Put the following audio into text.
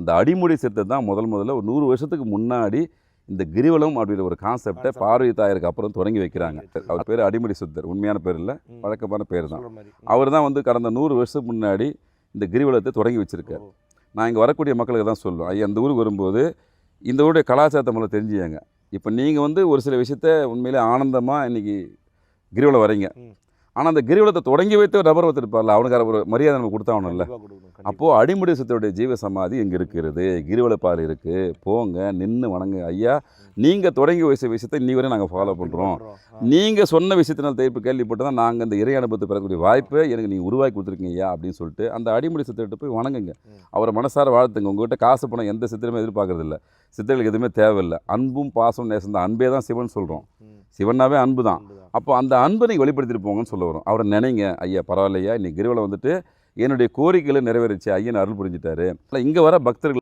அந்த அடிமுடி சித்தர் தான் முதல்ல ஒரு 100 வருஷத்துக்கு முன்னாடி இந்த கிரிவலம் அப்படின்ற ஒரு கான்செப்டை பார்வதி தாயருக்கு அப்புறம் தொடங்கி வைக்கிறாங்க. அவர் பேர் அடிமுடி சித்தர், உண்மையான பேர் இல்லை, வழக்கமான பேர் தான். அவர் தான் வந்து கடந்த 100 வருஷத்துக்கு முன்னாடி இந்த கிரிவலத்தை தொடங்கி வச்சுருக்கார். நான் இங்கே வரக்கூடிய மக்களுக்கு தான் சொல்லுவேன், ஐயா இந்த ஊருக்கு வரும்போது இந்த ஊருடைய கலாச்சாரத்தை முதல்ல தெரிஞ்சுங்க. இப்போ நீங்கள் வந்து ஒரு சில விஷயத்த உண்மையிலே ஆனந்தமாக இன்றைக்கி கிரிவலம் வரீங்க, ஆனால் அந்த கிரிவலத்தை தொடங்கி வைத்து ஒரு நபர் வச்சுருப்பார்ல, அவனுக்கு ஒரு மரியாதை நம்ம கொடுத்தாகணும்ல. அப்போது அடிமுடி சித்தருடைய ஜீவ சமாதி இங்கே இருக்கிறது, கிரிவலப்பாறை இருக்குது, போங்க நின்று வணங்க ஐயா. நீங்கள் தொடங்கி வச்ச விஷயத்தை இன்னி வரை நாங்கள் ஃபாலோ பண்ணுறோம். நீங்கள் சொன்ன விஷயத்தினால் தேய்ப்பு கேள்விப்பட்டு தான் நாங்கள் இந்த இறை அனுபவத்தை பெறக்கூடிய வாய்ப்பை எனக்கு நீங்கள் உருவாக்கி கொடுத்துருக்கீங்க ஐயா அப்படின்னு சொல்லிட்டு அந்த அடிமுடி சித்தர்கிட்ட போய் வணங்குங்க. அவரை மனசார வாழ்த்துங்க. உங்கள்கிட்ட காசு பணம் எந்த சித்தருமே எதிர்பார்க்கறதில்ல. சித்தர்களுக்கு எதுவுமே தேவையில்லை. அன்பும் பாசம் நேசம் தான். அன்பே தான் சிவன் சொல்கிறோம். சிவனாவே அன்பு தான். அப்போ அந்த அன்பை நீங்கள் வெளிப்படுத்திட்டு போங்கன்னு சொல்ல வரும். அவரை நினைங்க, ஐயா பரவாயில்லையா இன்னைக்கு கிரிவலம் வந்துட்டு என்னுடைய கோரிக்கைகளை நிறைவேறிச்சு, ஐயன் அருள் புரிஞ்சிட்டாரு. இங்கே வர பக்தர்கள்